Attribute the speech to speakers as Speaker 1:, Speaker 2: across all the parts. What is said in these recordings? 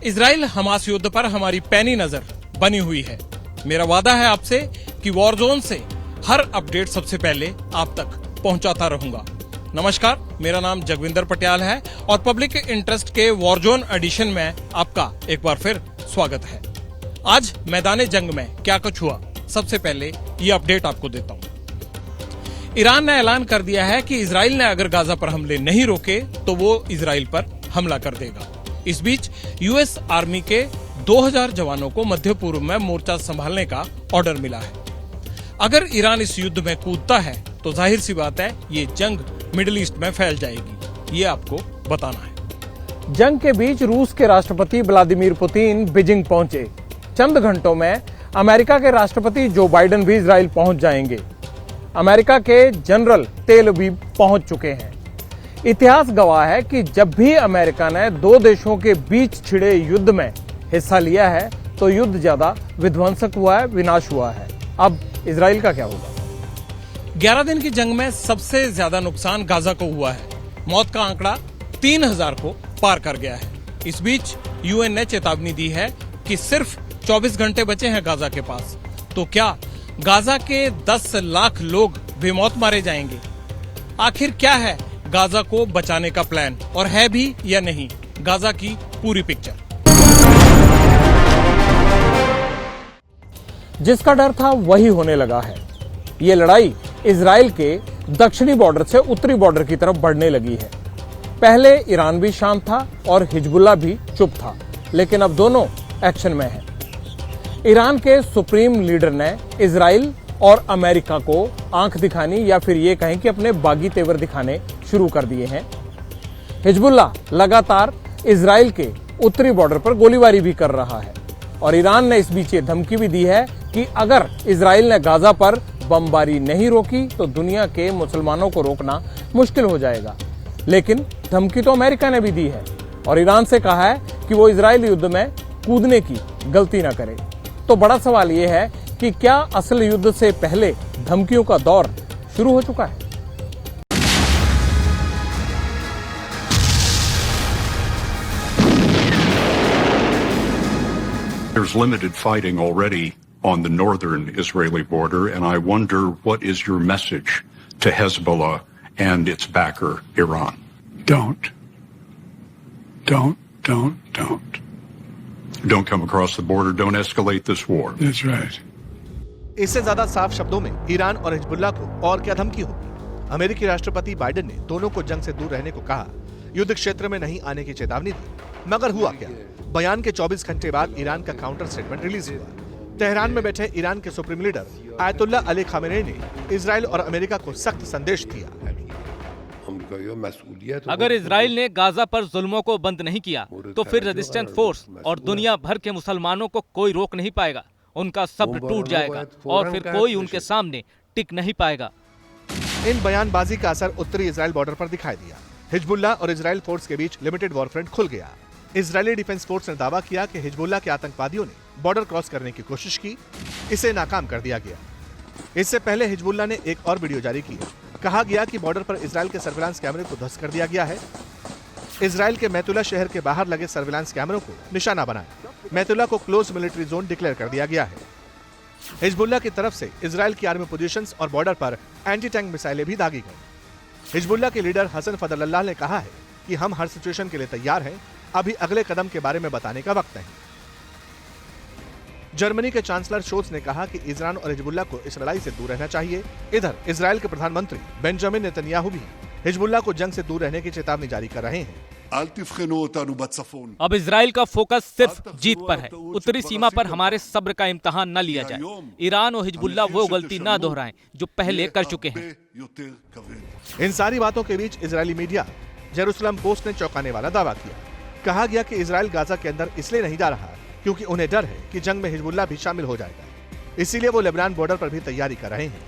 Speaker 1: Israel Hamas युद्ध पर हमारी पैनी नजर बनी हुई है। मेरा वादा है आपसे कि वॉर जोन से हर अपडेट सबसे पहले आप तक पहुंचाता रहूंगा। नमस्कार, मेरा नाम जगविंदर पटियाल है और पब्लिक इंटरेस्ट के वॉर जोन एडिशन में आपका एक बार फिर स्वागत है। आज मैदान जंग में क्या कुछ हुआ, सबसे पहले ये अपडेट आपको देता हूं। ईरान ने ऐलान कर दिया है कि इजराइल ने अगर गाजा पर हमले नहीं रोके तो वो इजराइल पर हमला कर देगा। इस बीच यूएस आर्मी के 2000 जवानों को मध्य पूर्व में मोर्चा संभालने का ऑर्डर मिला है। अगर ईरान इस युद्ध में कूदता है तो जाहिर सी बात है ये जंग मिडिल ईस्ट में फैल जाएगी, ये आपको बताना है। जंग के बीच रूस के राष्ट्रपति व्लादिमीर पुतिन बीजिंग पहुंचे। चंद घंटों में अमेरिका के राष्ट्रपति जो बाइडेन भी इजराइल पहुंच जाएंगे। अमेरिका के जनरल तेल अवीव पहुंच चुके हैं। इतिहास गवाह है कि जब भी अमेरिका ने दो देशों के बीच छिड़े युद्ध में हिस्सा लिया है तो युद्ध ज्यादा विध्वंसक हुआ है, विनाश हुआ है। अब इजराइल का क्या होगा? 11 दिन की जंग में सबसे ज्यादा नुकसान गाजा को हुआ है। मौत का आंकड़ा 3000 को पार कर गया है। इस बीच यूएन ने चेतावनी दी है कि सिर्फ 24 घंटे बचे हैं गाजा के पास। तो क्या गाजा के 10 लाख लोग बेमौत मारे जाएंगे? आखिर क्या है गाजा को बचाने का प्लान, और है भी या नहीं गाजा की पूरी पिक्चर? जिसका डर था वही होने लगा है। ये लड़ाई इजराइल के दक्षिणी बॉर्डर से उत्तरी बॉर्डर की तरफ बढ़ने लगी है। पहले ईरान भी शांत था और हिजबुल्लाह भी चुप था, लेकिन अब दोनों एक्शन में हैं। ईरान के सुप्रीम लीडर ने इजराइल और अमेरिका को आंख दिखानी या फिर ये कहें कि अपने बागी तेवर दिखाने शुरू कर दिए हैं। हिजबुल्लाह लगातार इजराइल के उत्तरी बॉर्डर पर गोलीबारी भी कर रहा है और ईरान ने इस बीच ये धमकी भी दी है कि अगर इजराइल ने गाजा पर बमबारी नहीं रोकी तो दुनिया के मुसलमानों को रोकना मुश्किल हो जाएगा। लेकिन धमकी तो अमेरिका ने भी दी है और ईरान से कहा है कि वो इजराइल युद्ध में कूदने की गलती न करे। तो बड़ा सवाल ये है कि क्या असल युद्ध से पहले धमकियों का दौर शुरू हो चुका है?
Speaker 2: There's limited fighting already on the northern Israeli border, and I wonder what is your message to Hezbollah and its backer, Iran? Don't come across the border. Don't escalate this war.
Speaker 3: That's right.
Speaker 4: इससे ज्यादा साफ शब्दों में Iran और Hezbollah को और क्या धमकी होगी? अमेरिकी राष्ट्रपति बाइडेन ने दोनों को जंग से दूर रहने को कहा, युद्ध क्षेत्र में नहीं आने की चेतावनी दी। मगर हुआ क्या? बयान के 24 घंटे बाद ईरान का काउंटर स्टेटमेंट रिलीज हुआ। तेहरान में बैठे ईरान के supreme leader ayatollah Ali Khamenei ने इजराइल और अमेरिका को सख्त संदेश दिया।
Speaker 5: अगर इजराइल ने गाजा पर जुल्मों को बंद नहीं किया तो फिर रेजिस्टेंस फोर्स और दुनिया भर के मुसलमानों को कोई रोक नहीं पाएगा। उनका सब्र टूट जाएगा और फिर कोई उनके सामने टिक नहीं पाएगा।
Speaker 4: इन बयानबाजी का असर उत्तरी इजराइल बॉर्डर पर दिखाई दिया। हिजबुल्लाह और इजराइल फोर्स के बीच लिमिटेड वॉरफ्रंट खुल गया। इजरायली डिफेंस फोर्स ने दावा किया कि हिजबुल्लाह के आतंकवादियों ने बॉर्डर क्रॉस करने की कोशिश की, इसे नाकाम कर दिया गया। इससे पहले हिजबुल्लाह ने एक और वीडियो जारी की। कहा गया कि बॉर्डर पर इजराइल के सर्विलांस कैमरे को ध्वस्त कर दिया गया है। इजराइल के मैतुला शहर के बाहर लगे सर्विलांस कैमरों को निशाना बनाया। मैतुला को क्लोज मिलिट्री जोन डिक्लेयर कर दिया गया है। हिजबुल्लाह की तरफ से इजराइल की आर्मी पोजीशंस और बॉर्डर पर एंटी टैंक मिसाइलें भी दागी गई। हिजबुल्लाह के लीडर हसन फजलल्लाह ने कहा है कि हम हर सिचुएशन के लिए तैयार हैं, अभी अगले कदम के बारे में बताने का वक्त नहीं। जर्मनी के चांसलर शोल्ज ने कहा कि ईरान और हिजबुल्लाह को इस लड़ाई से दूर रहना चाहिए। इधर इजराइल के प्रधानमंत्री बेंजामिन नेतन्याहू भी हिजबुल्लाह को जंग से दूर रहने की चेतावनी जारी कर रहे हैं।
Speaker 5: अब इजराइल का फोकस सिर्फ जीत पर है। उत्तरी सीमा पर हमारे सब्र का इम्तिहान न लिया जाए। ईरान और हिजबुल्लाह वो गलती न दोहराएं जो पहले कर चुके हैं।
Speaker 4: इन सारी बातों के बीच इजरायली मीडिया जेरूसलम पोस्ट ने चौंकाने वाला दावा किया। कहा गया कि इजराइल गाजा के अंदर इसलिए नहीं जा रहा क्योंकि उन्हें डर है कि जंग में हिजबुल्लाह भी शामिल हो जाएगा, इसीलिए वो लेबनान बॉर्डर पर भी तैयारी कर रहे हैं।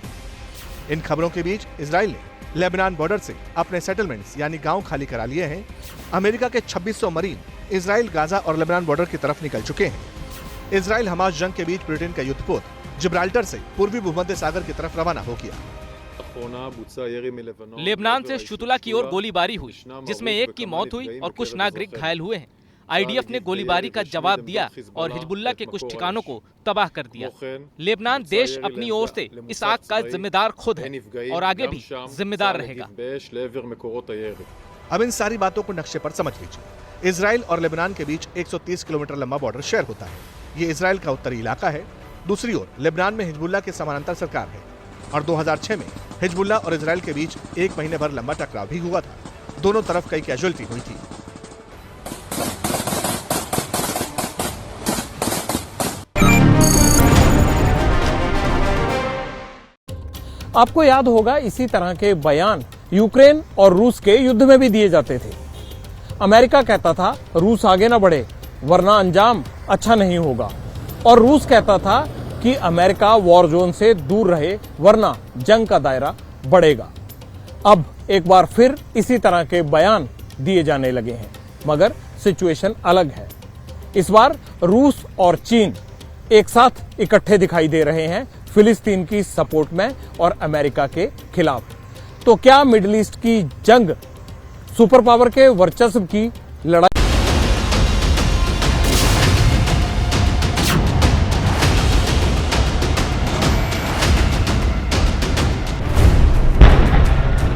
Speaker 4: इन खबरों के बीच इजराइल ने लेबनान बॉर्डर से अपने सेटलमेंट्स यानी गांव खाली करा लिए हैं। अमेरिका के 2600 मरीन इजराइल, गाजा और लेबनान बॉर्डर की तरफ निकल चुके हैं। इजराइल हमास जंग के बीच ब्रिटेन का युद्धपोत जिब्राल्टर से पूर्वी भूमध्य सागर की तरफ रवाना हो गया।
Speaker 5: लेबनान से शुतुला की ओर गोलीबारी हुई जिसमें एक की मौत हुई और कुछ नागरिक घायल हुए हैं। आईडीएफ ने गोलीबारी का जवाब दिया और हिजबुल्लाह के कुछ ठिकानों को तबाह कर दिया। लेबनान देश अपनी ओर से इस आग का जिम्मेदार खुद है और आगे भी जिम्मेदार रहेगा।
Speaker 4: अब इन सारी बातों को नक्शे पर समझ लीजिए। इजराइल और लेबनान के बीच 130 किलोमीटर लंबा बॉर्डर शेयर होता है। ये इजराइल का उत्तरी इलाका है। दूसरी ओर लेबनान में हिजबुल्लाह के समानांतर सरकार है और 2006 में हिजबुल्लाह और इजराइल के बीच 1 महीने भर लंबा टकराव भी हुआ था। दोनों तरफ कई कैजुअल्टी हुई थी।
Speaker 1: आपको याद होगा इसी तरह के बयान यूक्रेन और रूस के युद्ध में भी दिए जाते थे। अमेरिका कहता था रूस आगे ना बढ़े वरना अंजाम अच्छा नहीं होगा, और रूस कहता था कि अमेरिका वॉर जोन से दूर रहे वरना जंग का दायरा बढ़ेगा। अब एक बार फिर इसी तरह के बयान दिए जाने लगे हैं, मगर सिचुएशन अलग है। इस बार रूस और चीन एक साथ इकट्ठे दिखाई दे रहे हैं फिलिस्तीन की सपोर्ट में और अमेरिका के खिलाफ। तो क्या मिडिल ईस्ट की जंग सुपर पावर के वर्चस्व की लड़ाई?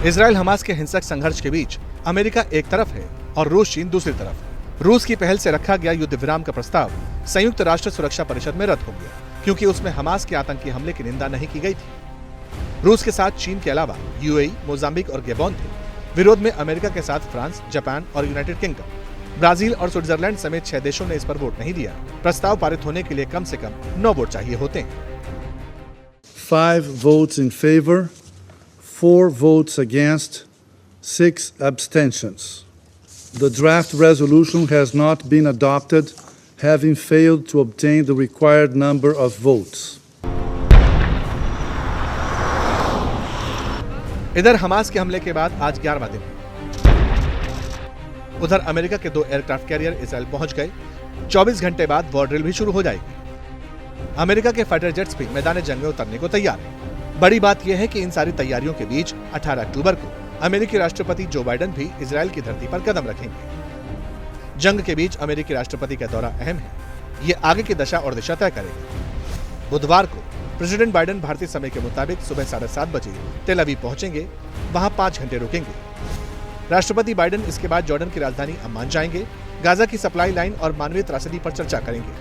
Speaker 4: इजराइल हमास के हिंसक संघर्ष के बीच अमेरिका एक तरफ है और रूस चीन दूसरी तरफ। रूस की पहल से रखा गया युद्ध विराम का प्रस्ताव संयुक्त राष्ट्र सुरक्षा परिषद में रद्द हो गया क्योंकि उसमें हमास के आतंकी हमले की निंदा नहीं की गई थी। रूस के साथ चीन के अलावा यूएई, मोजाम्बिक और गैबोन थे। विरोध में अमेरिका के साथ फ्रांस, जापान और यूनाइटेड किंगडम, ब्राजील और स्विट्जरलैंड समेत 6 देशों ने इस पर वोट नहीं दिया। प्रस्ताव पारित होने के लिए कम से कम 9 वोट चाहिए होते हैं।
Speaker 3: 5 votes in favor, 4 votes against, 6 abstentions. The draft resolution has not been adopted, having failed to obtain the required number of votes.
Speaker 4: इधर हमास के हमले के बाद आज 11वां दिन है। उधर अमेरिका के 2 एयरक्राफ्ट कैरियर इजराइल पहुंच गए। 24 घंटे बाद वॉर ड्रिल भी शुरू हो जाएगी। अमेरिका के फाइटर जेट्स भी मैदान जंग में उतरने को तैयार हैं। बड़ी बात यह है कि इन सारी तैयारियों के बीच 18 अक्टूबर को अमेरिकी राष्ट्रपति जो बाइडेन भी इजराइल की धरती पर कदम रखेंगे। जंग के बीच अमेरिकी राष्ट्रपति का दौरा अहम है। ये आगे की दशा और दिशा तय करेगा। बुधवार को प्रेसिडेंट बाइडेन भारतीय समय के मुताबिक सुबह 7:30 बजे तेल अवीव पहुंचेंगे। वहां 5 घंटे रुकेंगे। राष्ट्रपति बाइडेन इसके बाद जॉर्डन की राजधानी अम्मान जाएंगे। गाजा की सप्लाई लाइन और मानवीय त्रासदी पर चर्चा करेंगे।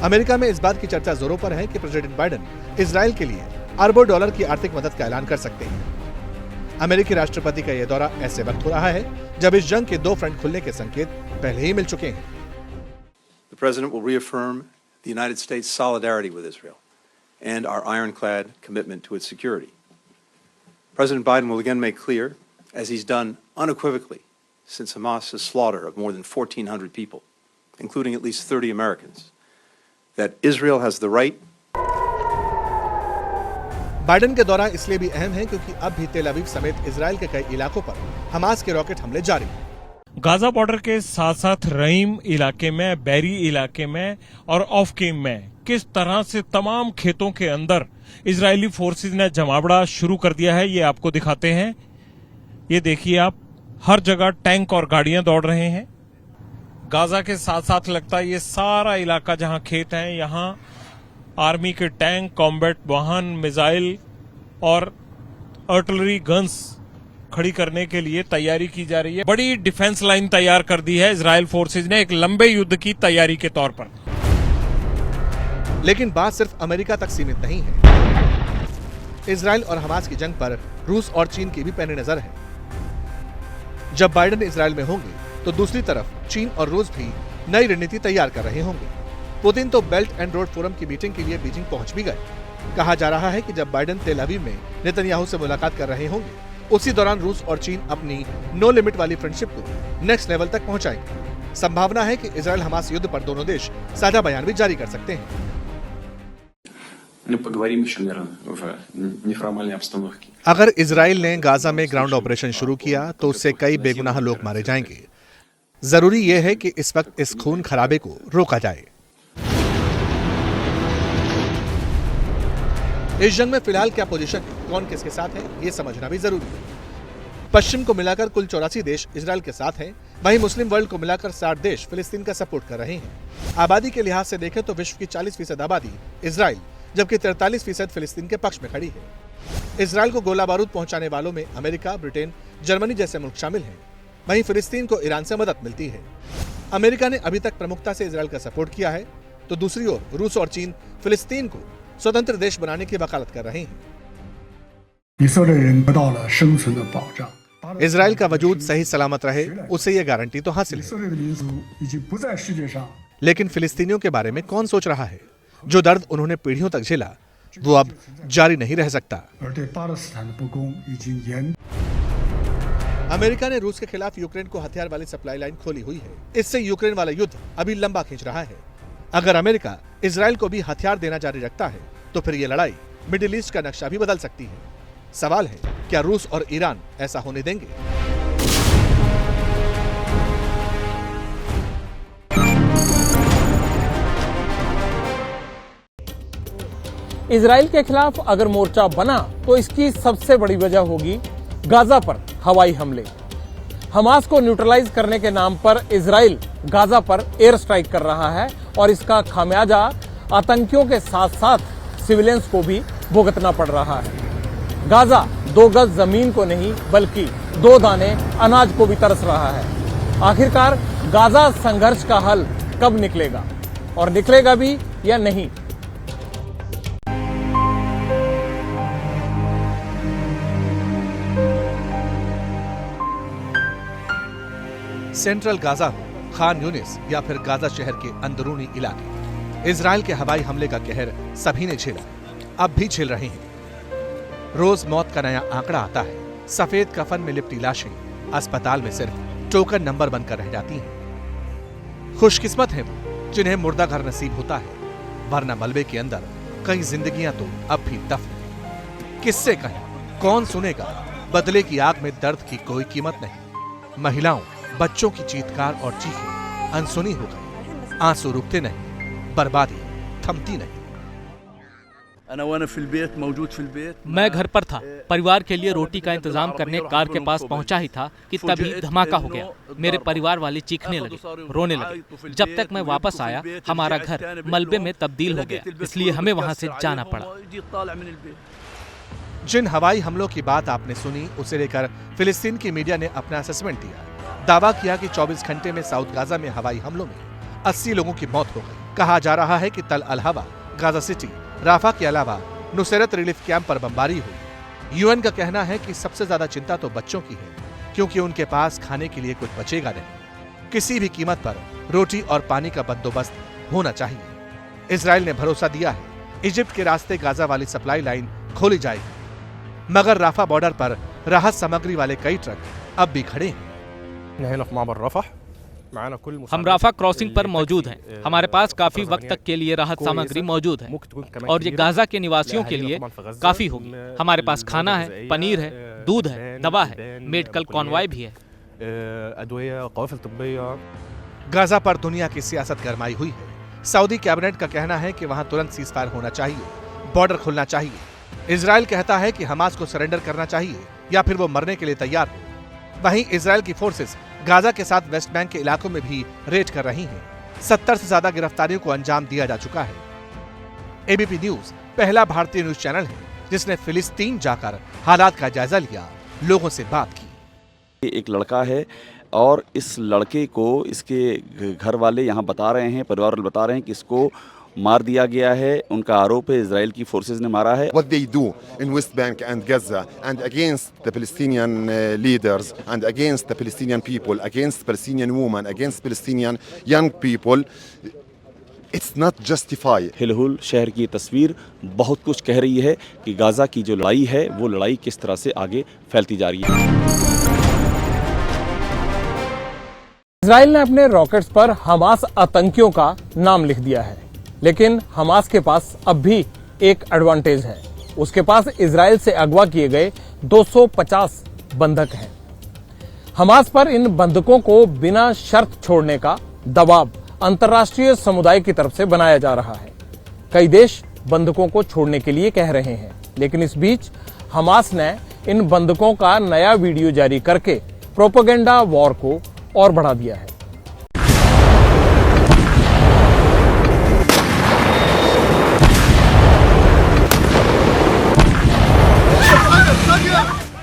Speaker 4: अमेरिका में इस बात की चर्चा जोरों पर है कि प्रेसिडेंट बाइडेन इजराइल के लिए अरबों डॉलर की आर्थिक मदद का ऐलान कर सकते हैं। अमेरिकी राष्ट्रपति का यह दौरा ऐसे वक्त हो रहा है जब इस जंग के 2 फ्रंट खुलने के संकेत पहले ही मिल चुके हैं।
Speaker 6: The President will reaffirm the United States' solidarity with Israel and our ironclad commitment to its security. President Biden will again make clear, as he's done unequivocally since Hamas's slaughter of more than 1,400 people, including at least 30 Americans, that Israel has the right.
Speaker 4: Biden के दौरा इसलिए भी अहम है क्योंकि अब भी तेल अवीव समेत इजराइल के कई इलाकों पर हमास के रॉकेट हमले जारी हैं।
Speaker 1: गाजा बॉर्डर के साथ साथ रहीम इलाके में, बैरी इलाके में और ऑफकीम में किस तरह से तमाम खेतों के अंदर इजरायली फोर्सेज ने जमावड़ा शुरू कर दिया है, ये आपको दिखाते हैं। ये देखिए आप, हर जगह टैंक और गाड़ियां दौड़ रहे हैं। गाजा के साथ साथ लगता है ये सारा इलाका जहां खेत हैं, यहां आर्मी के टैंक, कॉम्बैट वाहन, मिसाइल और आर्टिलरी गन्स खड़ी करने के लिए तैयारी की जा रही है। बड़ी डिफेंस लाइन तैयार कर दी है इजराइल फोर्सेज ने एक लंबे युद्ध की तैयारी के तौर पर।
Speaker 4: लेकिन बात सिर्फ अमेरिका तक सीमित नहीं है। इजराइल और हमास की जंग पर रूस और चीन की भी पैनी नजर है। जब बाइडेन इजराइल में होंगे तो दूसरी तरफ चीन और रूस भी नई रणनीति तैयार कर रहे होंगे। पुतिन तो बेल्ट एंड रोड फोरम की मीटिंग के लिए बीजिंग पहुंच भी गए। कहा जा रहा है कि जब बाइडेन तेल अवीव में नेतन्याहू से मुलाकात कर रहे होंगे, उसी दौरान रूस और चीन अपनी नो लिमिट वाली फ्रेंडशिप को नेक्स्ट लेवल तक पहुंचाएंगे। संभावना है कि इजराइल हमास युद्ध पर दोनों देश साझा बयान भी जारी कर सकते हैं। अगर इजराइल ने गाजा में ग्राउंड ऑपरेशन शुरू किया तो उससे कई बेगुनाह लोग मारे जाएंगे। जरूरी यह है कि इस वक्त इस खून खराबे को रोका जाए। इस जंग में फिलहाल क्या पोजीशन है, कौन किसके साथ है, ये समझना भी जरूरी है। पश्चिम को मिलाकर कुल 84 देश इजराइल के साथ हैं, वहीं मुस्लिम वर्ल्ड को मिलाकर 60 देश फिलिस्तीन का सपोर्ट कर रहे हैं। आबादी के लिहाज से देखें तो विश्व की 40% आबादी इजराइल, जबकि 43% फिलिस्तीन के पक्ष में खड़ी है। इजराइल को गोला बारूद पहुंचाने वालों में अमेरिका, ब्रिटेन, जर्मनी जैसे मुल्क शामिल हैं। वहीं फिलिस्तीन को ईरान से मदद मिलती है। अमेरिका ने अभी तक प्रमुखता से इजराइल का सपोर्ट किया है, तो दूसरी ओर रूस और चीन फिलिस्तीन को स्वतंत्र देश बनाने की वकालत कर रहे हैं। इजराइल का वजूद सही सलामत रहे, उसे ये गारंटी तो हासिल है। लेकिन फिलिस्तीनियों के बारे में कौन सोच रहा है? जो दर्द उन्होंने पीढ़ियों तक झेला, वो अब जारी नहीं रह सकता। अमेरिका ने रूस के खिलाफ यूक्रेन को हथियार वाली सप्लाई लाइन खोली हुई है। इससे यूक्रेन वाला युद्ध अभी लंबा खींच रहा है। अगर अमेरिका इजराइल को भी हथियार देना जारी रखता है, तो फिर ये लड़ाई मिडिल ईस्ट का नक्शा भी बदल सकती है। सवाल है, क्या रूस और ईरान ऐसा होने देंगे?
Speaker 1: इजराइल के खिलाफ अगर मोर्चा बना तो इसकी सबसे बड़ी वजह होगी गाजा पर हवाई हमले। हमास को न्यूट्रलाइज करने के नाम पर इजराइल गाजा पर एयर स्ट्राइक कर रहा है और इसका खामियाजा आतंकियों के साथ साथ सिविलियंस को भी भुगतना पड़ रहा है। गाजा 2 गज जमीन को नहीं बल्कि 2 दाने अनाज को भी तरस रहा है। आखिरकार गाजा संघर्ष का हल कब निकलेगा और निकलेगा भी या नहीं?
Speaker 4: सेंट्रल गाजा हो, खान यूनिस या फिर गाजा शहर के अंदरूनी इलाके, इजराइल के हवाई हमले का कहर सभी ने झेला, अब भी झेल रहे हैं। रोज मौत का नया आंकड़ा आता है। सफेद कफन में लिपटी लाशें अस्पताल में सिर्फ टोकन नंबर बनकर रह जाती हैं। खुशकिस्मत हैं वो जिन्हें मुर्दा घर नसीब होता है, वरना मलबे के अंदर कई जिंदगियां तो अब भी दफन। किससे कहें, कौन सुनेगा? बदले की आग में दर्द की कोई कीमत नहीं। महिलाओं, बच्चों की चीत्कार और चीखें अनसुनी हो गई। आंसू रुकते नहीं, बर्बादी थमती नहीं।
Speaker 5: मैं घर पर था, परिवार के लिए रोटी का इंतजाम करने कार के पास पहुंचा ही था कि तभी धमाका हो गया। मेरे परिवार वाले चीखने लगे, रोने लगे। जब तक मैं वापस आया, हमारा घर मलबे में तब्दील हो गया, इसलिए हमें वहां से जाना पड़ा।
Speaker 4: जिन हवाई हमलों की बात आपने सुनी, उसे लेकर फिलिस्तीन की मीडिया ने अपना असेसमेंट दिया। दावा किया कि 24 घंटे में साउथ गाजा में हवाई हमलों में 80 लोगों की मौत हो गई। कहा जा रहा है कि तल अल हवा, गाजा सिटी, राफा के अलावा नुसैरत रिलीफ कैंप पर बमबारी हुई। यूएन का कहना है कि सबसे ज्यादा चिंता तो बच्चों की है, क्योंकि उनके पास खाने के लिए कुछ बचेगा नहीं। किसी भी कीमत पर रोटी और पानी का बंदोबस्त होना चाहिए। इजराइल ने भरोसा दिया है, इजिप्ट के रास्ते गाजा वाली सप्लाई लाइन खोली जाएगी, मगर राफा बॉर्डर पर राहत सामग्री वाले कई ट्रक अब भी खड़े हैं।
Speaker 5: हम राफा क्रॉसिंग पर मौजूद हैं। हमारे पास काफी वक्त तक के लिए राहत सामग्री मौजूद है और ये गाजा के निवासियों के लिए काफी होगी। हमारे पास खाना है, पनीर है, दूध है, दवा है, मेडिकल कॉन्वॉय भी है।
Speaker 4: गाजा पर दुनिया की सियासत गरमाई हुई है। सऊदी कैबिनेट का कहना है कि वहां तुरंत सीजफायर होना चाहिए, बॉर्डर खुलना चाहिए। इजराइल कहता है कि हमास को सरेंडर करना चाहिए या फिर वो मरने के लिए तैयार हो। वहीं इजराइल की फोर्सेस गाजा के साथ वेस्ट बैंक के इलाकों में भी रेड कर रही हैं। 70 से ज्यादा गिरफ्तारियों को अंजाम दिया जा चुका है। एबीपी न्यूज पहला भारतीय न्यूज चैनल है जिसने फिलिस्तीन जाकर हालात का जायजा लिया, लोगों से बात की।
Speaker 7: एक लड़का है और इस लड़के को इसके घर वाले यहाँ बता रहे हैं, परिवार वाले बता रहे हैं कि इसको मार दिया गया है। उनका आरोप है इजराइल की फोर्सेस ने मारा है।
Speaker 8: What they do in West Bank and Gaza and against the Palestinian leaders and against the Palestinian people, against Palestinian women, against Palestinian young people, it's not justified.
Speaker 7: हिलहुल शहर की तस्वीर बहुत कुछ कह रही है कि गाजा की जो लड़ाई है वो लड़ाई किस तरह से आगे फैलती जा रही है।
Speaker 1: इजराइल ने अपने रॉकेट्स पर हमास आतंकियों का नाम लिख दिया है, लेकिन हमास के पास अब भी एक एडवांटेज है। उसके पास इजराइल से अगवा किए गए 250 बंधक हैं। हमास पर इन बंधकों को बिना शर्त छोड़ने का दबाव अंतर्राष्ट्रीय समुदाय की तरफ से बनाया जा रहा है। कई देश बंधकों को छोड़ने के लिए कह रहे हैं, लेकिन इस बीच हमास ने इन बंधकों का नया वीडियो जारी करके प्रोपेगेंडा वॉर को और बढ़ा दिया है।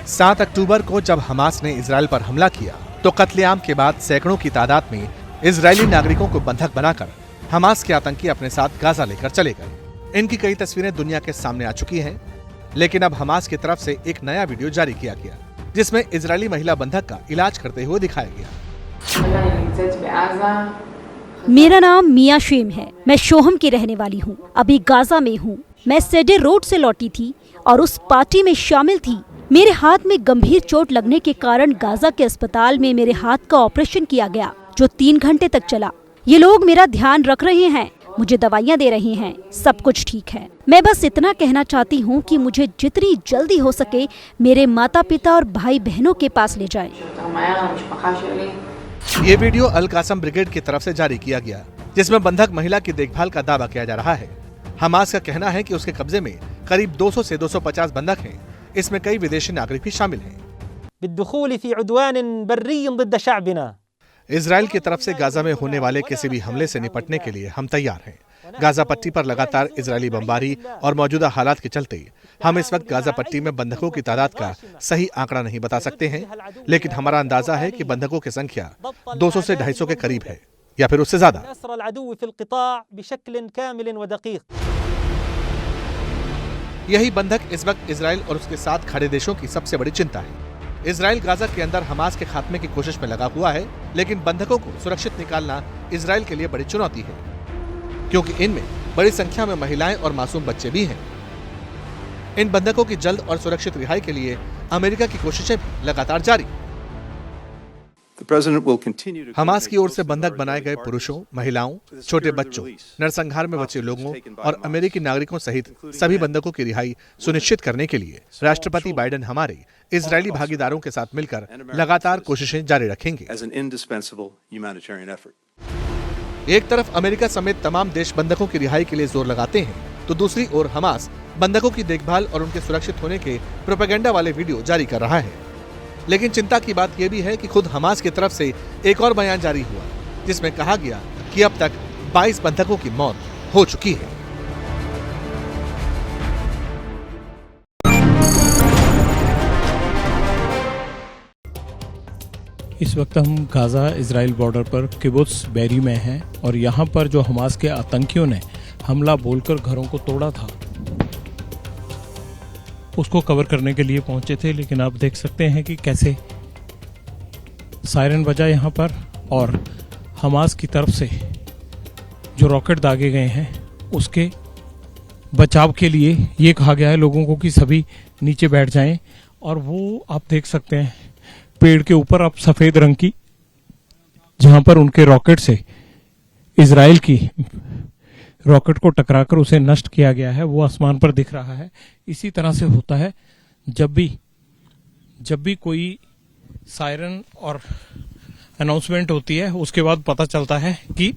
Speaker 4: सात अक्टूबर को जब हमास ने इजराइल पर हमला किया तो कत्लेआम के बाद सैकड़ों की तादाद में इजरायली नागरिकों को बंधक बनाकर हमास के आतंकी अपने साथ गाजा लेकर चले गए। इनकी कई तस्वीरें दुनिया के सामने आ चुकी हैं, लेकिन अब हमास की तरफ से एक नया वीडियो जारी किया गया जिसमें इजरायली महिला बंधक का इलाज करते हुए दिखाया गया।
Speaker 9: मेरा नाम मिया शेम है। मैं शोहम की रहने वाली हूँ। अभी गाजा में हूँ। मैं सेडे रोड से लौटी थी और उस पार्टी में शामिल थी। मेरे हाथ में गंभीर चोट लगने के कारण गाजा के अस्पताल में मेरे हाथ का ऑपरेशन किया गया जो 3 घंटे तक चला। ये लोग मेरा ध्यान रख रहे हैं, मुझे दवाइयाँ दे रहे हैं, सब कुछ ठीक है। मैं बस इतना कहना चाहती हूँ कि मुझे जितनी जल्दी हो सके मेरे माता पिता और भाई बहनों के पास ले जाएं।
Speaker 4: ये वीडियो अल कासम ब्रिगेड की तरफ से जारी किया गया जिसमें बंधक महिला की देखभाल का दावा किया जा रहा है। हमास का कहना है कि उसके कब्जे में करीब 200 से 250 बंधक हैं। इसमें कई विदेशी नागरिक भी शामिल हैं। इजराइल की तरफ से गाजा में होने वाले किसी भी हमले से निपटने के लिए हम तैयार हैं। गाजा पट्टी पर लगातार इजरायली बमबारी और मौजूदा हालात के चलते हम इस वक्त गाजा पट्टी में बंधकों की तादाद का सही आंकड़ा नहीं बता सकते हैं, लेकिन हमारा अंदाजा है कि बंधकों की संख्या 200 से 250 के करीब है या फिर उससे ज्यादा। यही बंधक इस वक्त इजराइल और उसके साथ खड़े देशों की सबसे बड़ी चिंता है। इजराइल गाजा के अंदर हमास के खात्मे की कोशिश में लगा हुआ है, लेकिन बंधकों को सुरक्षित निकालना इजराइल के लिए बड़ी चुनौती है, क्योंकि इनमें बड़ी संख्या में महिलाएं और मासूम बच्चे भी हैं। इन बंधकों की जल्द और सुरक्षित रिहाई के लिए अमेरिका की कोशिशें भी लगातार जारी। हमास की ओर से बंधक बनाए गए पुरुषों, महिलाओं, छोटे बच्चों, नरसंहार में बचे लोगों और अमेरिकी नागरिकों सहित सभी बंधकों की रिहाई सुनिश्चित करने के लिए राष्ट्रपति बाइडेन हमारे इजरायली भागीदारों के साथ मिलकर लगातार कोशिशें जारी रखेंगे। एक तरफ अमेरिका समेत तमाम देश बंधकों की रिहाई के लिए जोर लगाते हैं, तो दूसरी ओर हमास बंधकों की देखभाल और उनके सुरक्षित होने के प्रोपेगेंडा वाले वीडियो जारी कर रहा है। लेकिन चिंता की बात यह भी है कि खुद हमास की तरफ से एक और बयान जारी हुआ जिसमें कहा गया कि अब तक 22 बंधकों की मौत हो चुकी है।
Speaker 1: इस वक्त हम गाजा इजराइल बॉर्डर पर किबुत्स बेरी में हैं और यहाँ पर जो हमास के आतंकियों ने हमला बोलकर घरों को तोड़ा था उसको कवर करने के लिए पहुंचे थे, लेकिन आप देख सकते हैं कि कैसे सायरन बजा यहाँ पर और हमास की तरफ से जो रॉकेट दागे गए हैं उसके बचाव के लिए ये कहा गया है लोगों को कि सभी नीचे बैठ जाएं। और वो आप देख सकते हैं पेड़ के ऊपर अब सफेद रंग की जहां पर उनके रॉकेट से इजराइल की रॉकेट को टकराकर उसे नष्ट किया गया है, वो आसमान पर दिख रहा है। इसी तरह से होता है जब भी कोई सायरन और अनाउंसमेंट होती है उसके बाद पता चलता है कि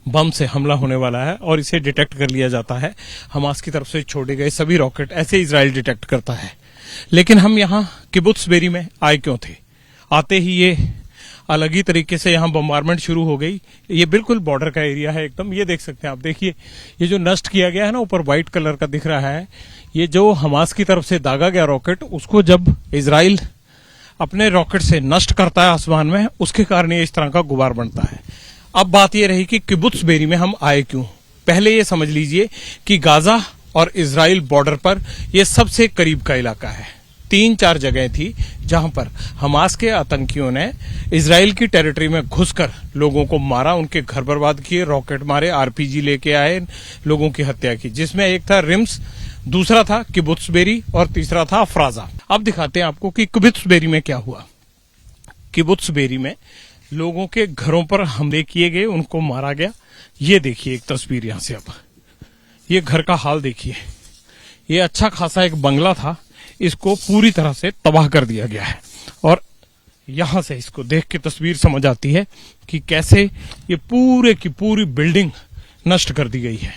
Speaker 1: बम से हमला होने वाला है और इसे डिटेक्ट कर लिया जाता है। हमास की तरफ से छोड़े गए सभी रॉकेट ऐसे इजराइल डिटेक्ट करता है। लेकिन हम यहाँ किबुत्स बेरी में आए क्यों थे? आते ही ये अलग ही तरीके से यहाँ बम्बारमेंट शुरू हो गई। ये बिल्कुल बॉर्डर का एरिया है एकदम। ये देख सकते हैं आप, देखिए ये जो नष्ट किया गया है ना, ऊपर व्हाइट कलर का दिख रहा है, ये जो हमास की तरफ से दागा गया रॉकेट, उसको जब इजराइल अपने रॉकेट से नष्ट करता है आसमान में, उसके कारण ये इस तरह का गुबार बनता है। अब बात ये रही कि किबुत्स बेरी में हम आए क्यों। पहले ये समझ लीजिए कि गाजा और इजराइल बॉर्डर पर यह सबसे करीब का इलाका है। 3-4 जगह थी जहां पर हमास के आतंकियों ने इजराइल की टेरिटरी में घुसकर लोगों को मारा, उनके घर बर्बाद किए, रॉकेट मारे, आरपीजी लेके आए, लोगों की हत्या की, जिसमें एक था रिम्स, दूसरा था किबुत्स बेरी और तीसरा था अफराजा। अब दिखाते हैं आपको कि किबुत्स बेरी में क्या हुआ। किबुत्स बेरी में लोगों के घरों पर हमले किए गए, उनको मारा गया। ये देखिए एक तस्वीर यहां से। अब ये घर का हाल देखिए। ये अच्छा खासा एक बंगला था, इसको पूरी तरह से तबाह कर दिया गया है। और यहां से इसको देख के तस्वीर समझ आती है कि कैसे ये पूरे की पूरी बिल्डिंग नष्ट कर दी गई है।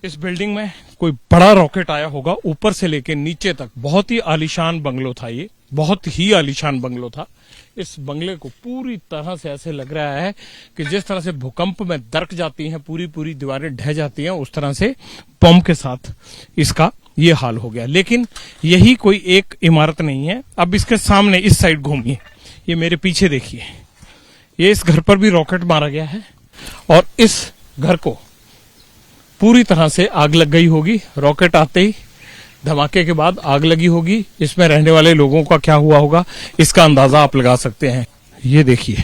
Speaker 1: इस बिल्डिंग में कोई बड़ा रॉकेट आया होगा, ऊपर से लेके नीचे तक। बहुत ही आलीशान बंगलो था ये, बहुत ही आलीशान बंगलो था। इस बंगले को पूरी तरह से ऐसे लग रहा है कि जिस तरह से भूकंप में दरक जाती हैं, पूरी पूरी दीवारें ढह जाती हैं, उस तरह से बम के साथ इसका ये हाल हो गया। लेकिन यही कोई एक इमारत नहीं है। अब इसके सामने इस साइड घूमिए, ये मेरे पीछे देखिए, ये इस घर पर भी रॉकेट मारा गया है और इस घर को पूरी तरह से आग लग गई होगी। रॉकेट आते ही धमाके के बाद आग लगी होगी। इसमें रहने वाले लोगों का क्या हुआ होगा, इसका अंदाजा आप लगा सकते हैं। ये देखिए,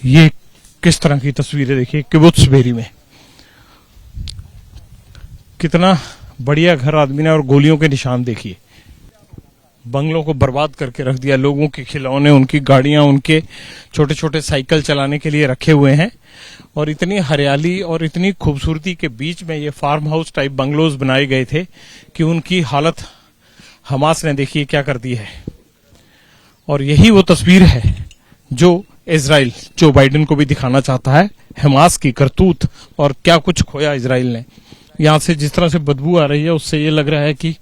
Speaker 1: ये किस तरह की तस्वीरें देखिए किबुत्ज बेरी में। कितना बढ़िया घर आदमी ने, और गोलियों के निशान देखिए। बंगलों को बर्बाद करके रख दिया। लोगों के खिलौने, उनकी गाड़ियां, उनके छोटे छोटे साइकिल चलाने के लिए रखे हुए हैं। और इतनी हरियाली और इतनी खूबसूरती के बीच में ये फार्म हाउस टाइप बंगलोज बनाए गए थे कि उनकी हालत हमास ने देखिए क्या कर दी है। और यही वो तस्वीर है जो इजराइल जो बाइडेन को भी दिखाना चाहता है, हमास की करतूत और क्या कुछ खोया इजराइल ने। यहां से जिस तरह से बदबू आ रही है, उससे ये लग रहा है कि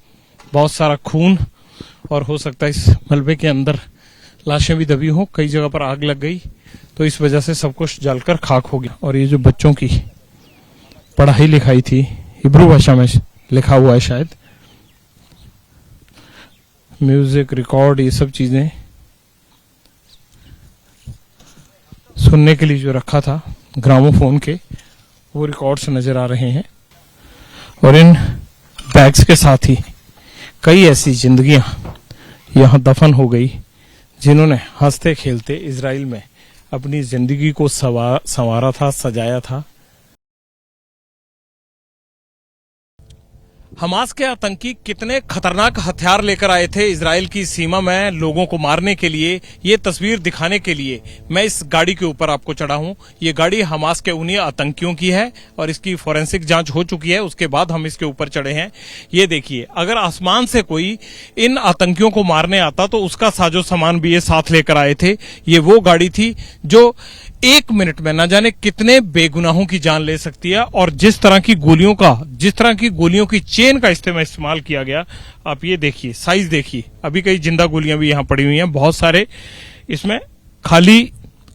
Speaker 1: बहुत सारा खून, और हो सकता है इस मलबे के अंदर लाशें भी दबी हों। कई जगह पर आग लग गई तो इस वजह से सब कुछ जलकर खाक हो गया। और ये जो बच्चों की पढ़ाई लिखाई थी, हिब्रू भाषा में लिखा हुआ है शायद, म्यूजिक, रिकॉर्ड, ये सब चीजें सुनने के लिए जो रखा था ग्रामोफोन के, वो रिकॉर्ड्स नजर आ रहे हैं। और इन बैग्स के साथ ही कई ऐसी जिंदगियां यहां दफन हो गई जिन्होंने हंसते खेलते इजराइल में अपनी जिंदगी को संवारा था, सजाया था। हमास के आतंकी कितने खतरनाक हथियार लेकर आए थे इजराइल की सीमा में लोगों को मारने के लिए, ये तस्वीर दिखाने के लिए मैं इस गाड़ी के ऊपर आपको चढ़ा हूं। ये गाड़ी हमास के उन्हीं आतंकियों की है और इसकी फोरेंसिक जांच हो चुकी है, उसके बाद हम इसके ऊपर चढ़े हैं। ये देखिए, अगर आसमान से कोई इन आतंकियों को मारने आता तो उसका साजो सामान भी ये साथ लेकर आए थे। ये वो गाड़ी थी जो 1 मिनट में न जाने कितने बेगुनाहों की जान ले सकती है। और जिस तरह की गोलियों की चेन का इस्तेमाल किया गया, आप ये देखिए, साइज देखिए। अभी कई जिंदा गोलियां भी यहां पड़ी हुई हैं, बहुत सारे इसमें खाली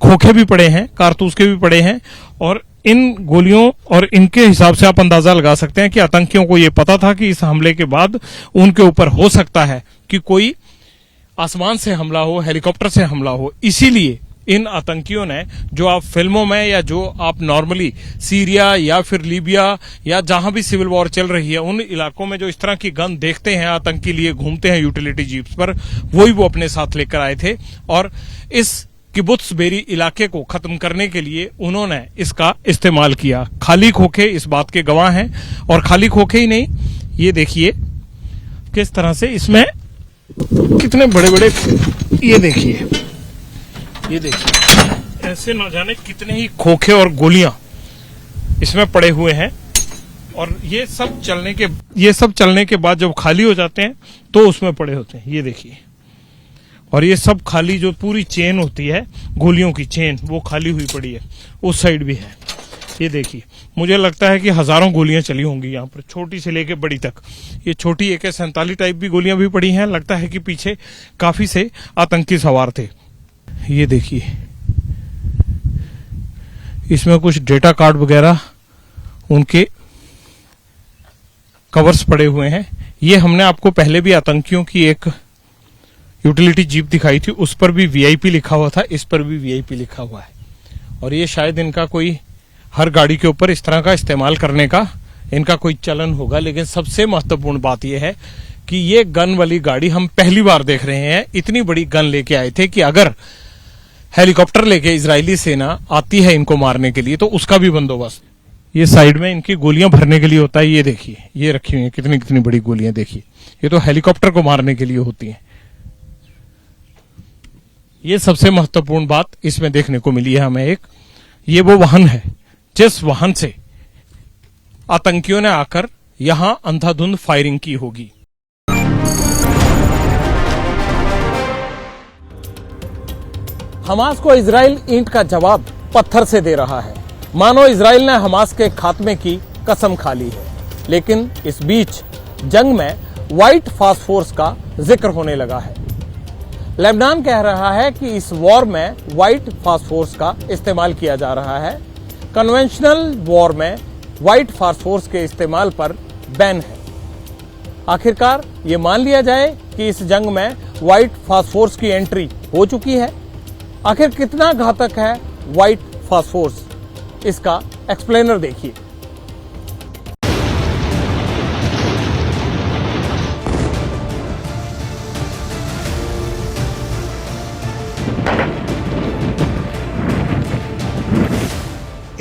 Speaker 1: खोखे भी पड़े हैं, कारतूस के भी पड़े हैं। और इन गोलियों और इनके हिसाब से आप अंदाजा लगा सकते हैं कि आतंकियों को यह पता था कि इस हमले के बाद उनके ऊपर हो सकता है कि कोई आसमान से हमला हो, हेलीकॉप्टर से हमला हो। इसीलिए इन आतंकियों ने, जो आप फिल्मों में या जो आप नॉर्मली सीरिया या फिर लीबिया या जहां भी सिविल वॉर चल रही है, उन इलाकों में जो इस तरह की गन देखते हैं आतंकी लिए घूमते हैं यूटिलिटी जीप्स पर, वही वो अपने साथ लेकर आए थे। और इस किबुत्ज बेरी इलाके को खत्म करने के लिए उन्होंने इसका इस्तेमाल किया। खाली खोखे इस बात के गवाह हैं। और खाली खोखे ही नहीं, ये देखिए किस तरह से इसमें कितने बड़े बड़े, ये देखिए ऐसे न जाने कितने ही खोखे और गोलियां इसमें पड़े हुए हैं। और ये सब चलने के बाद जब खाली हो जाते हैं तो उसमें पड़े होते हैं, ये देखिए। और ये सब खाली, जो पूरी चेन होती है गोलियों की चेन, वो खाली हुई पड़ी है। उस साइड भी है, ये देखिए। मुझे लगता है कि हजारों गोलियां चली होंगी यहाँ पर, छोटी से लेके बड़ी तक। ये छोटी AK-47 टाइप भी गोलियां भी पड़ी हैं। लगता है कि पीछे काफी से आतंकी सवार थे। ये देखिए, इसमें कुछ डेटा कार्ड वगैरह उनके कवर्स पड़े हुए हैं। ये हमने आपको पहले भी आतंकियों की एक यूटिलिटी जीप दिखाई थी, उस पर भी VIP लिखा हुआ था, इस पर भी VIP लिखा हुआ है। और ये शायद इनका कोई हर गाड़ी के ऊपर इस तरह का इस्तेमाल करने का इनका कोई चलन होगा। लेकिन सबसे महत्वपूर्ण बात यह है कि ये गन वाली गाड़ी हम पहली बार देख रहे हैं। इतनी बड़ी गन लेके आए थे कि अगर हेलीकॉप्टर लेके इजरायली सेना आती है इनको मारने के लिए तो उसका भी बंदोबस्त। ये साइड में इनकी गोलियां भरने के लिए होता है। ये देखिए, ये रखी हुई है कितनी कितनी बड़ी गोलियां, देखिए। ये तो हेलीकॉप्टर को मारने के लिए होती हैं। ये सबसे महत्वपूर्ण बात इसमें देखने को मिली है हमें। एक ये वो वाहन है जिस वाहन से आतंकियों ने आकर यहां अंधाधुंध फायरिंग की होगी। हमास को इजराइल ईंट का जवाब पत्थर से दे रहा है, मानो इजराइल ने हमास के खात्मे की कसम खा ली है। लेकिन इस बीच जंग में व्हाइट फास्फोरस का जिक्र होने लगा है। लेबनान कह रहा है कि इस वॉर में व्हाइट फास्फोरस का इस्तेमाल किया जा रहा है। कन्वेंशनल वॉर में व्हाइट फास्फोरस के इस्तेमाल पर बैन है। आखिरकार ये मान लिया जाए कि इस जंग में व्हाइट फास्फोरस की एंट्री हो चुकी है। आखिर कितना घातक है व्हाइट फास्फोरस, इसका एक्सप्लेनर देखिए।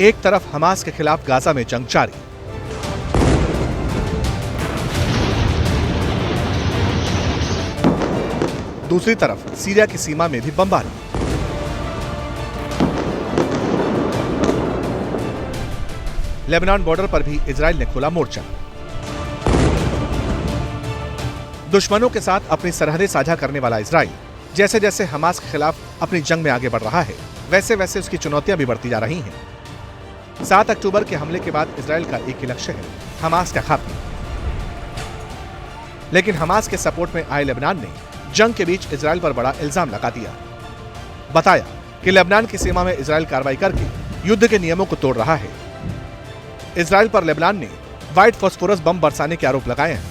Speaker 4: एक तरफ हमास के खिलाफ गाजा में जंग जारी, दूसरी तरफ सीरिया की सीमा में भी बमबारी। लेबनान बॉर्डर पर भी इजराइल ने खोला मोर्चा। दुश्मनों के साथ अपनी सरहदें साझा करने वाला इजराइल जैसे जैसे हमास के खिलाफ अपनी जंग में आगे बढ़ रहा है, वैसे वैसे उसकी चुनौतियां भी बढ़ती जा रही हैं। 7 अक्टूबर के हमले के बाद इजराइल का एक ही लक्ष्य है, हमास का खात्मा। लेकिन हमास के सपोर्ट में आए लेबनान ने जंग के बीच इजराइल पर बड़ा इल्जाम लगा दिया। बताया कि लेबनान की सीमा में इजराइल कार्रवाई करके युद्ध के नियमों को तोड़ रहा है। इजराइल पर लेबनान ने व्हाइट फास्फोरस बम बरसाने के आरोप लगाए हैं।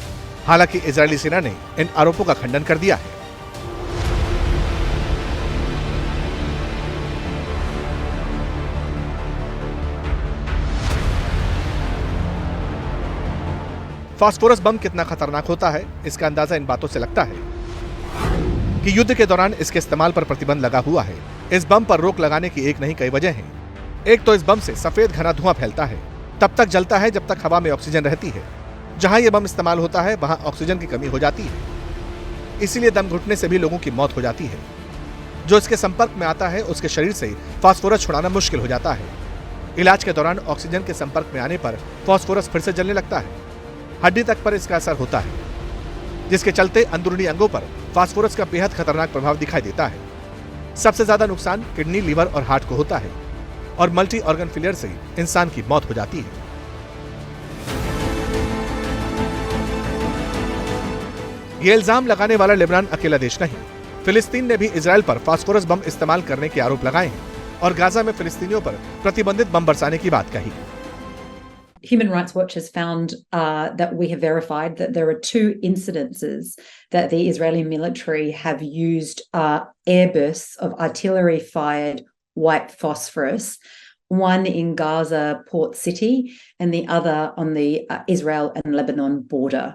Speaker 4: हालांकि इजरायली सेना ने इन आरोपों का खंडन कर दिया है। फास्फोरस बम कितना खतरनाक होता है, इसका अंदाजा इन बातों से लगता है कि युद्ध के दौरान इसके इस्तेमाल पर प्रतिबंध लगा हुआ है। इस बम पर रोक लगाने की एक नहीं कई वजह हैं। एक तो इस बम से सफेद घना धुआं फैलता है, तब तक जलता है जब तक हवा में ऑक्सीजन रहती है। जहां यह बम इस्तेमाल होता है वहां ऑक्सीजन की कमी हो जाती है, इसीलिए दम घुटने से भी लोगों की मौत हो जाती है। जो इसके संपर्क में आता है उसके शरीर से फास्फोरस छुड़ाना मुश्किल हो जाता है। इलाज के दौरान ऑक्सीजन के संपर्क में आने पर फास्फोरस फिर से जलने लगता है। हड्डी तक पर इसका असर होता है, जिसके चलते अंदरूनी अंगों पर फास्फोरस का बेहद खतरनाक प्रभाव दिखाई देता है। सबसे ज्यादा नुकसान किडनी, लीवर और हार्ट को होता है और मल्टी ऑर्गन फेलियर से इंसान की मौत हो जाती है। यह इल्जाम लगाने वाला लेबनान अकेला देश नहीं, फिलिस्तीन ने भी इजराइल पर फास्फोरस बम इस्तेमाल करने के आरोप लगाए हैं और गाजा में फिलिस्तीनियों पर प्रतिबंधित बम बरसाने की बात कही।
Speaker 10: Human Rights Watch has found that we have verified that there are 2 incidences that the Israeli military have used airbursts of artillery-fired white phosphorus, one in Gaza port city and the other on the Israel and Lebanon border.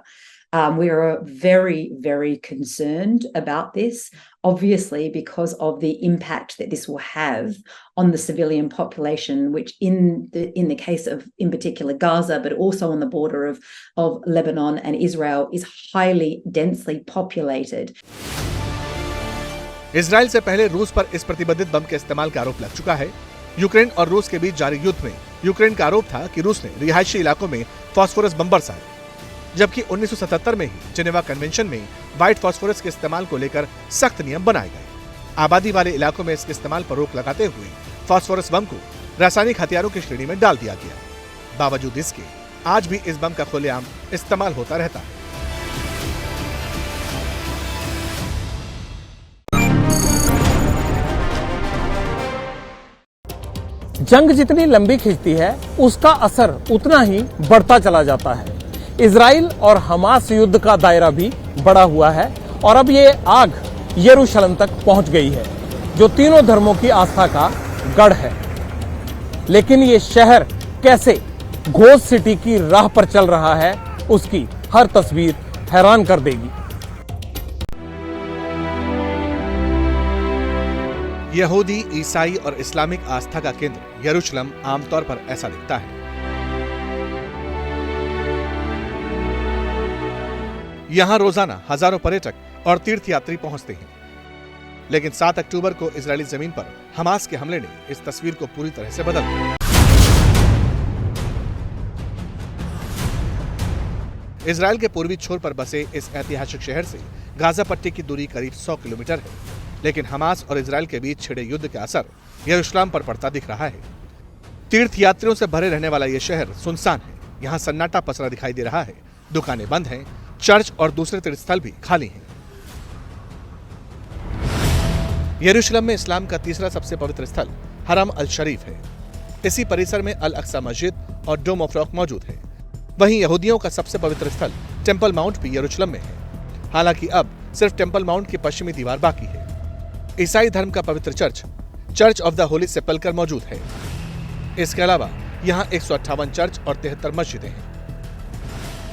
Speaker 10: We are very, very concerned about this, obviously because of the impact that this will have on the civilian population, which in the case of, in particular, Gaza, but also on the border of Lebanon and Israel, is highly densely populated.
Speaker 4: Israel से पहले रूस पर इस प्रतिबंधित बम के इस्तेमाल का आरोप लग चुका है। यूक्रेन और रूस के बीच जारी युद्ध में यूक्रेन का आरोप था कि रूस ने रिहायशी इलाकों में फास्फोरस बम बरसाए, जबकि 1977 में ही जिनेवा कन्वेंशन में व्हाइट फास्फोरस के इस्तेमाल को लेकर सख्त नियम बनाए गए। आबादी वाले इलाकों में इसके इस्तेमाल पर रोक लगाते हुए फास्फोरस बम को रासायनिक हथियारों की श्रेणी में डाल दिया गया। बावजूद इसके आज भी इस बम का खुलेआम इस्तेमाल होता रहता है।
Speaker 1: जंग जितनी लंबी खिंचती है उसका असर उतना ही बढ़ता चला जाता है। इजराइल और हमास युद्ध का दायरा भी बढ़ा हुआ है और अब ये आग यरूशलेम तक पहुंच गई है, जो तीनों धर्मों की आस्था का गढ़ है। लेकिन ये शहर कैसे घोस्ट सिटी की राह पर चल रहा है, उसकी हर तस्वीर हैरान कर देगी।
Speaker 4: यहूदी, ईसाई और इस्लामिक आस्था का केंद्र यरूशलेम आमतौर पर ऐसा दिखता है। यहां रोजाना हजारों पर्यटक और तीर्थयात्री पहुंचते हैं, लेकिन 7 अक्टूबर को इजरायली जमीन पर हमास के हमले ने इस तस्वीर को पूरी तरह से बदल दिया। इजरायल के पूर्वी छोर पर बसे इस ऐतिहासिक शहर से गाजा पट्टी की दूरी करीब 100 किलोमीटर है, लेकिन हमास और इजरायल के बीच छिड़े युद्ध का असर यरूशलेम पर पड़ता दिख रहा है। तीर्थयात्रियों से भरे रहने वाला यह शहर सुनसान है। यहाँ सन्नाटा पसरा दिखाई दे रहा है। दुकानें बंद हैं, चर्च और दूसरे तीर्थस्थल भी खाली हैं। यरूशलेम में इस्लाम का तीसरा सबसे पवित्र स्थल हरम अल शरीफ है। इसी परिसर में अल अक्सा मस्जिद और डोम ऑफ रॉक मौजूद है। वहीं यहूदियों का सबसे पवित्र स्थल टेंपल माउंट भी यरूशलेम में है। हालांकि अब सिर्फ टेंपल माउंट की पश्चिमी दीवार बाकी है। ईसाई धर्म का पवित्र चर्च ऑफ द होली सेपल्कर मौजूद है। इसके अलावा यहाँ 158 चर्च और 73 मस्जिदें हैं।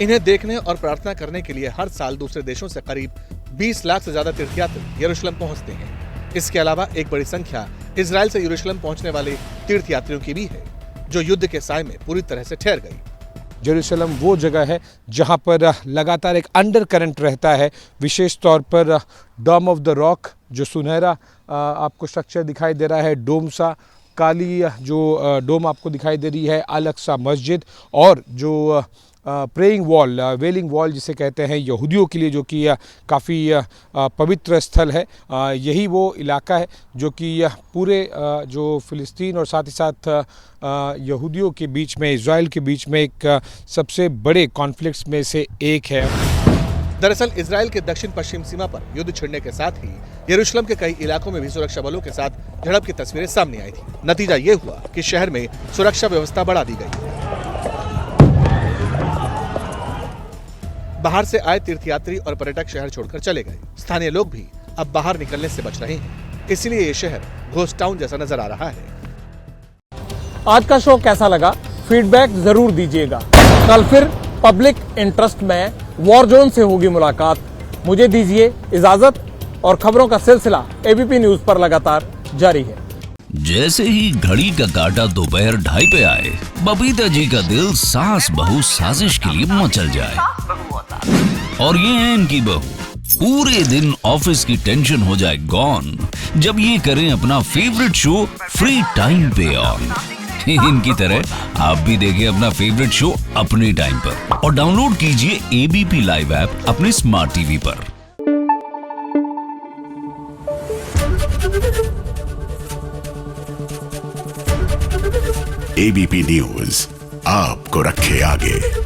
Speaker 4: इन्हें देखने और प्रार्थना करने के लिए हर साल दूसरे देशों से करीब 20 लाख से ज्यादा तीर्थयात्री यरूशलेम पहुंचते हैं। इसके अलावा एक बड़ी संख्या इजराइल से यरूशलेम पहुंचने वाले तीर्थयात्रियों की भी है, जो युद्ध के साए में पूरी तरह से ठहर गई।
Speaker 11: जेरूसलम वो जगह है जहाँ पर लगातार एक अंडर करंट रहता है, विशेष तौर पर डोम ऑफ द रॉक जो सुनहरा आपको स्ट्रक्चर दिखाई दे रहा है, डोम सा काली जो डोम आपको दिखाई दे रही है, अल अक्सा मस्जिद और जो प्रेइंग वॉल, वेलिंग वॉल जिसे कहते हैं यहूदियों के लिए, जो कि काफ़ी पवित्र स्थल है। यही वो इलाका है जो कि पूरे जो फ़िलिस्तीन और साथ ही साथ यहूदियों के बीच में, इज़राइल के बीच में एक सबसे बड़े कॉन्फ्लिक्ट्स में से एक है।
Speaker 4: दरअसल इजराइल के दक्षिण पश्चिम सीमा पर युद्ध छिड़ने के साथ ही यरूशलेम के कई इलाकों में भी सुरक्षा बलों के साथ झड़प की तस्वीरें सामने आई थी। नतीजा ये हुआ कि शहर में सुरक्षा व्यवस्था बढ़ा दी गई। बाहर से आए तीर्थयात्री और पर्यटक शहर छोड़कर चले गए। स्थानीय लोग भी अब बाहर निकलने से बच रहे हैं, इसलिए ये शहर घोस्ट टाउन जैसा नजर आ रहा है।
Speaker 1: आज का शो कैसा लगा, फीडबैक जरूर दीजिएगा। कल फिर पब्लिक इंटरेस्ट में वॉर जोन से होगी मुलाकात। मुझे दीजिए इजाजत और खबरों का सिलसिला एबीपी न्यूज पर लगातार जारी है।
Speaker 12: जैसे ही घड़ी का काटा दोपहर 2:30 पे आए, बबीता जी का दिल सास बहू साजिश के लिए मचल जाए। और ये है इनकी बहू, पूरे दिन ऑफिस की टेंशन हो जाए गॉन जब ये करें अपना फेवरेट शो फ्री टाइम पे ऑन। इनकी तरह आप भी देखें अपना फेवरेट शो अपने टाइम पर और डाउनलोड कीजिए एबीपी लाइव ऐप अपने स्मार्ट टीवी पर।
Speaker 13: एबीपी न्यूज आपको रखे आगे।